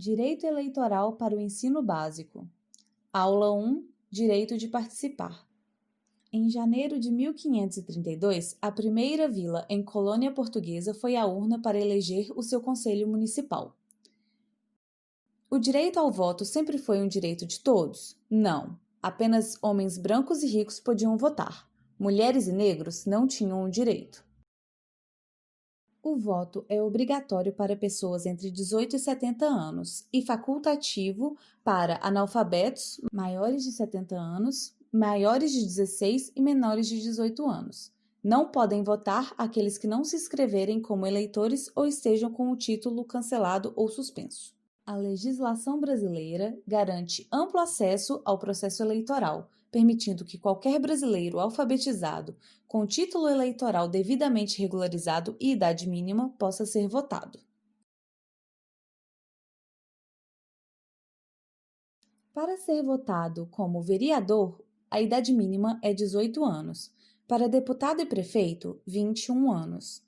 Direito eleitoral para o ensino básico. Aula 1. Direito de participar. Em janeiro de 1532, a primeira vila em colônia portuguesa foi a urna para eleger o seu conselho municipal. O direito ao voto sempre foi um direito de todos? Não. Apenas homens brancos e ricos podiam votar. Mulheres e negros não tinham o direito. O voto é obrigatório para pessoas entre 18 e 70 anos e facultativo para analfabetos maiores de 70 anos, maiores de 16 e menores de 18 anos. Não podem votar aqueles que não se inscreverem como eleitores ou estejam com o título cancelado ou suspenso. A legislação brasileira garante amplo acesso ao processo eleitoral, permitindo que qualquer brasileiro alfabetizado, com título eleitoral devidamente regularizado e idade mínima, possa ser votado. Para ser votado como vereador, a idade mínima é 18 anos. Para deputado e prefeito, 21 anos.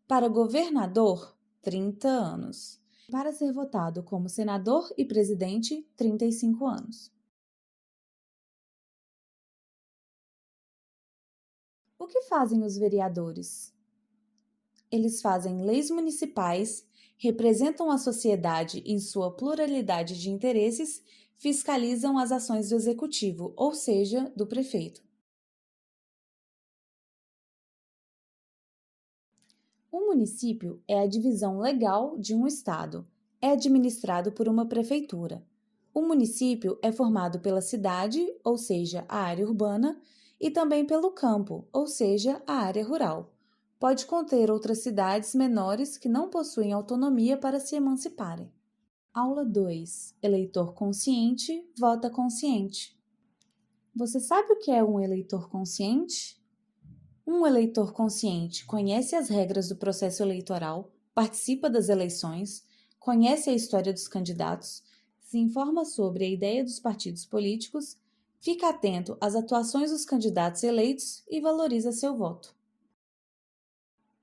Para governador, 30 anos. Para ser votado como senador e presidente, 35 anos. O que fazem os vereadores? Eles fazem leis municipais, representam a sociedade em sua pluralidade de interesses, fiscalizam as ações do executivo, ou seja, do prefeito. O município é a divisão legal de um estado. É administrado por uma prefeitura. O município é formado pela cidade, ou seja, a área urbana, e também pelo campo, ou seja, a área rural. Pode conter outras cidades menores que não possuem autonomia para se emanciparem. Aula 2. Eleitor consciente, vota consciente. Você sabe o que é um eleitor consciente? Um eleitor consciente conhece as regras do processo eleitoral, participa das eleições, conhece a história dos candidatos, se informa sobre a ideia dos partidos políticos, fica atento às atuações dos candidatos eleitos e valoriza seu voto.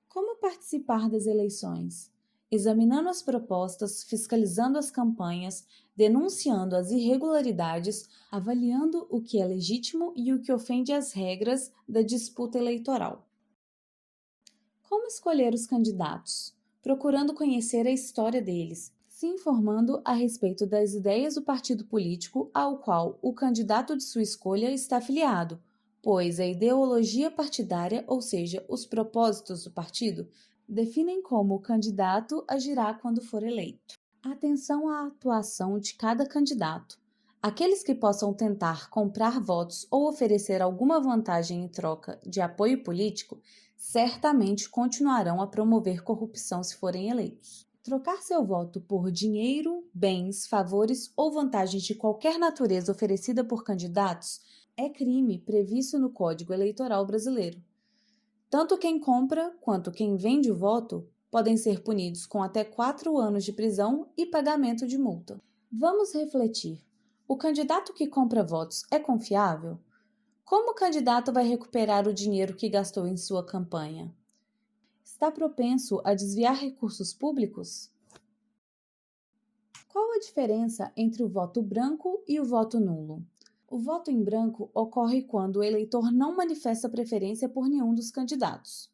Como participar das eleições? Examinando as propostas, fiscalizando as campanhas, denunciando as irregularidades, avaliando o que é legítimo e o que ofende às regras da disputa eleitoral. Como escolher os candidatos? Procurando conhecer a história deles, se informando a respeito das ideias do partido político ao qual o candidato de sua escolha está afiliado, pois a ideologia partidária, ou seja, os propósitos do partido, definem como o candidato agirá quando for eleito. Atenção à atuação de cada candidato. Aqueles que possam tentar comprar votos ou oferecer alguma vantagem em troca de apoio político, certamente continuarão a promover corrupção se forem eleitos. Trocar seu voto por dinheiro, bens, favores ou vantagens de qualquer natureza oferecida por candidatos é crime previsto no Código Eleitoral brasileiro. Tanto quem compra quanto quem vende o voto podem ser punidos com até 4 anos de prisão e pagamento de multa. Vamos refletir. O candidato que compra votos é confiável? Como o candidato vai recuperar o dinheiro que gastou em sua campanha? Está propenso a desviar recursos públicos? Qual a diferença entre o voto branco e o voto nulo? O voto em branco ocorre quando o eleitor não manifesta preferência por nenhum dos candidatos.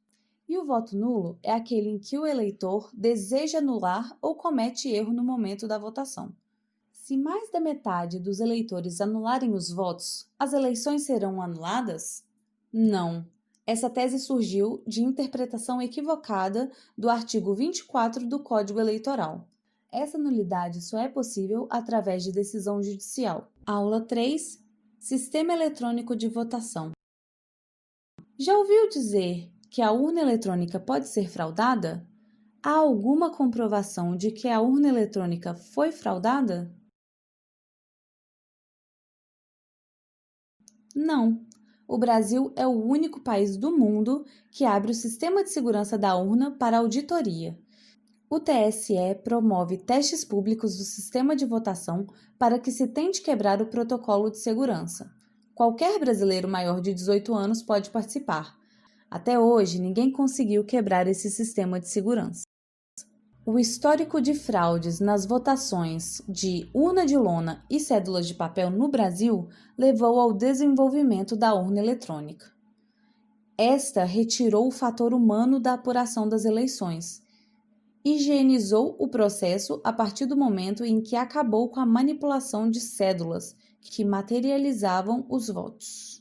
E o voto nulo é aquele em que o eleitor deseja anular ou comete erro no momento da votação. Se mais da metade dos eleitores anularem os votos, as eleições serão anuladas? Não. Essa tese surgiu de interpretação equivocada do artigo 24 do Código Eleitoral. Essa nulidade só é possível através de decisão judicial. Aula 3. Sistema eletrônico de votação. Já ouviu dizer que a urna eletrônica pode ser fraudada? Há alguma comprovação de que a urna eletrônica foi fraudada? Não. O Brasil é o único país do mundo que abre o sistema de segurança da urna para auditoria. O TSE promove testes públicos do sistema de votação para que se tente quebrar o protocolo de segurança. Qualquer brasileiro maior de 18 anos pode participar. Até hoje, ninguém conseguiu quebrar esse sistema de segurança. O histórico de fraudes nas votações de urna de lona e cédulas de papel no Brasil levou ao desenvolvimento da urna eletrônica. Esta retirou o fator humano da apuração das eleições, higienizou o processo a partir do momento em que acabou com a manipulação de cédulas que materializavam os votos.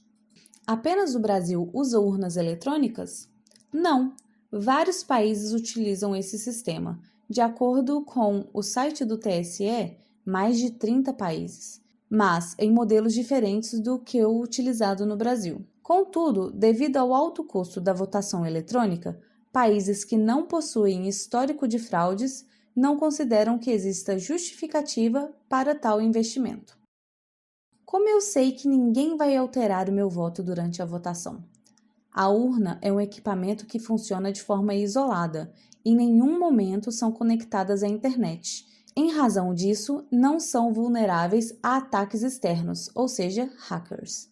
Apenas o Brasil usa urnas eletrônicas? Não, vários países utilizam esse sistema. De acordo com o site do TSE, mais de 30 países, mas em modelos diferentes do que o utilizado no Brasil. Contudo, devido ao alto custo da votação eletrônica, países que não possuem histórico de fraudes não consideram que exista justificativa para tal investimento. Como eu sei que ninguém vai alterar o meu voto durante a votação? A urna é um equipamento que funciona de forma isolada. Em nenhum momento são conectadas à internet. Em razão disso, não são vulneráveis a ataques externos, ou seja, hackers.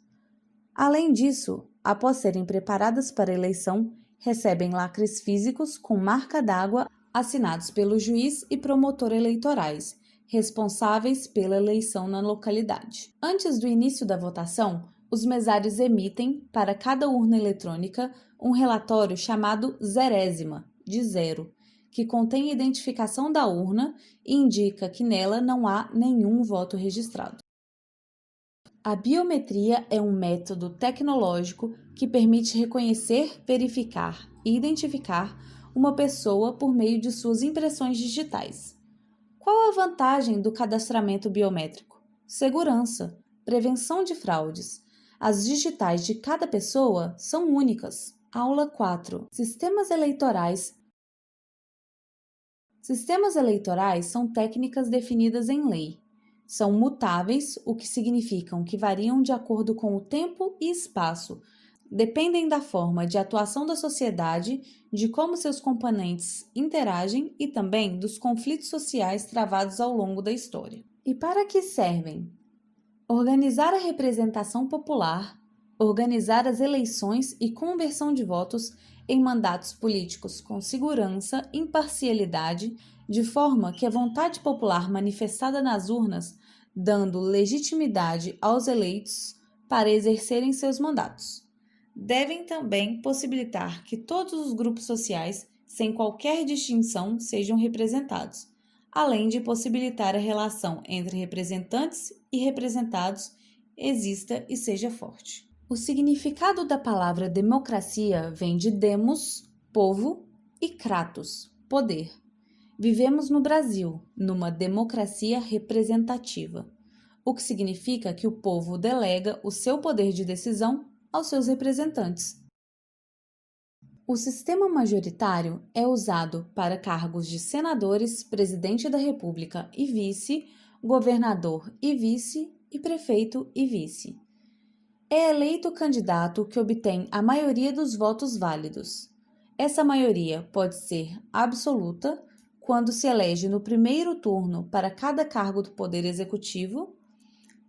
Além disso, após serem preparadas para a eleição, recebem lacres físicos com marca d'água assinados pelo juiz e promotor eleitorais, responsáveis pela eleição na localidade. Antes do início da votação, os mesários emitem, para cada urna eletrônica, um relatório chamado zerésima, de zero, que contém a identificação da urna e indica que nela não há nenhum voto registrado. A biometria é um método tecnológico que permite reconhecer, verificar e identificar uma pessoa por meio de suas impressões digitais. Qual a vantagem do cadastramento biométrico? Segurança, prevenção de fraudes. As digitais de cada pessoa são únicas. Aula 4. Sistemas eleitorais. Sistemas eleitorais são técnicas definidas em lei. São mutáveis, o que significam que variam de acordo com o tempo e espaço. Dependem da forma de atuação da sociedade, de como seus componentes interagem e também dos conflitos sociais travados ao longo da história. E para que servem? Organizar a representação popular, organizar as eleições e conversão de votos em mandatos políticos com segurança, imparcialidade, de forma que a vontade popular manifestada nas urnas, dando legitimidade aos eleitos para exercerem seus mandatos. Devem também possibilitar que todos os grupos sociais, sem qualquer distinção, sejam representados, além de possibilitar a relação entre representantes e representados exista e seja forte. O significado da palavra democracia vem de demos, povo, e kratos, poder. Vivemos no Brasil, numa democracia representativa, o que significa que o povo delega o seu poder de decisão aos seus representantes. O sistema majoritário é usado para cargos de senadores, presidente da República e vice, governador e vice e prefeito e vice. É eleito o candidato que obtém a maioria dos votos válidos. Essa maioria pode ser absoluta, quando se elege no primeiro turno para cada cargo do Poder Executivo,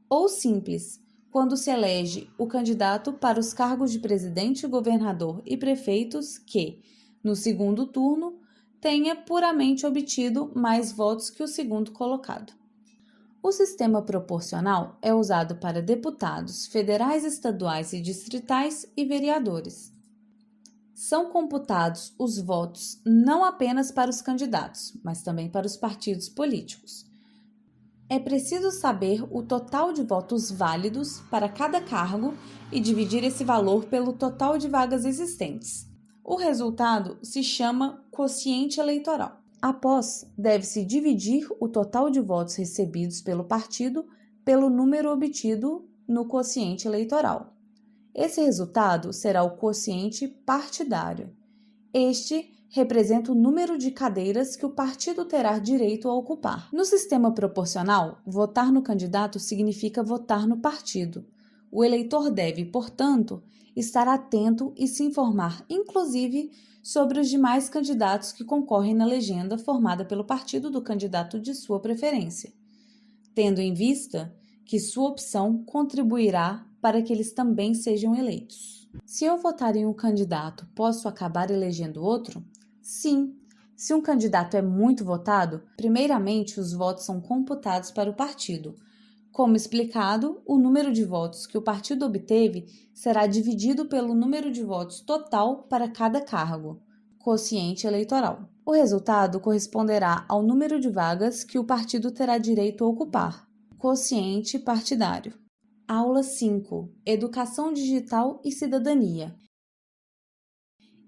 ou simples, quando se elege o candidato para os cargos de presidente, governador e prefeitos que, no segundo turno, tenha puramente obtido mais votos que o segundo colocado. O sistema proporcional é usado para deputados federais, estaduais e distritais e vereadores. São computados os votos não apenas para os candidatos, mas também para os partidos políticos. É preciso saber o total de votos válidos para cada cargo e dividir esse valor pelo total de vagas existentes. O resultado se chama quociente eleitoral. Após, deve-se dividir o total de votos recebidos pelo partido pelo número obtido no quociente eleitoral. Esse resultado será o quociente partidário. Este representa o número de cadeiras que o partido terá direito a ocupar. No sistema proporcional, votar no candidato significa votar no partido. O eleitor deve, portanto, estar atento e se informar, inclusive, sobre os demais candidatos que concorrem na legenda formada pelo partido do candidato de sua preferência, tendo em vista que sua opção contribuirá para que eles também sejam eleitos. Se eu votar em um candidato, posso acabar elegendo outro? Sim, Se um candidato é muito votado, primeiramente os votos são computados para o partido. Como explicado, o número de votos que o partido obteve será dividido pelo número de votos total para cada cargo, quociente eleitoral. O resultado corresponderá ao número de vagas que o partido terá direito a ocupar, quociente partidário. Aula 5. Educação digital e cidadania.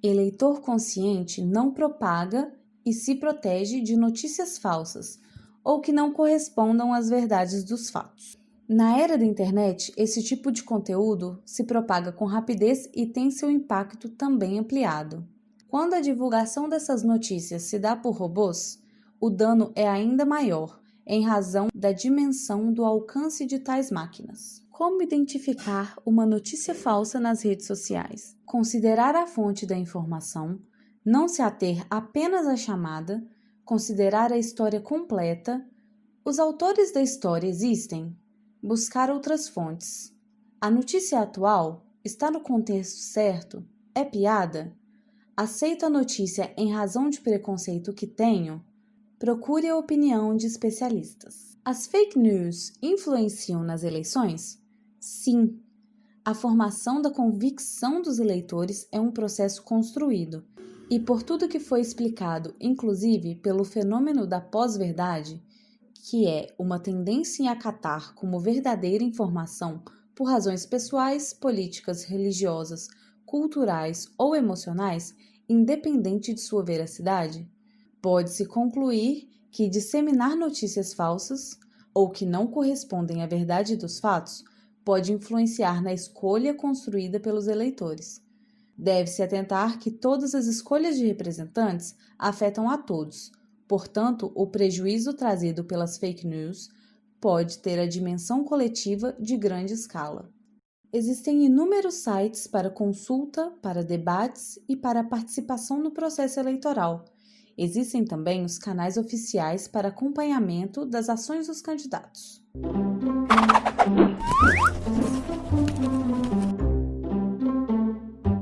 Eleitor consciente não propaga e se protege de notícias falsas ou que não correspondam às verdades dos fatos. Na era da internet, esse tipo de conteúdo se propaga com rapidez e tem seu impacto também ampliado. Quando a divulgação dessas notícias se dá por robôs, o dano é ainda maior, em razão da dimensão do alcance de tais máquinas. Como identificar uma notícia falsa nas redes sociais? Considerar a fonte da informação, não se ater apenas à chamada, considerar a história completa. Os autores da história existem? Buscar outras fontes. A notícia atual está no contexto certo? É piada? Aceito a notícia em razão de preconceito que tenho? Procure a opinião de especialistas. As fake news influenciam nas eleições? Sim. A formação da convicção dos eleitores é um processo construído, e por tudo que foi explicado, inclusive pelo fenômeno da pós-verdade, que é uma tendência em acatar como verdadeira informação por razões pessoais, políticas, religiosas, culturais ou emocionais, independente de sua veracidade, pode-se concluir que disseminar notícias falsas ou que não correspondem à verdade dos fatos pode influenciar na escolha construída pelos eleitores. Deve-se atentar que todas as escolhas de representantes afetam a todos, portanto, o prejuízo trazido pelas fake news pode ter a dimensão coletiva de grande escala. Existem inúmeros sites para consulta, para debates e para participação no processo eleitoral. Existem também os canais oficiais para acompanhamento das ações dos candidatos.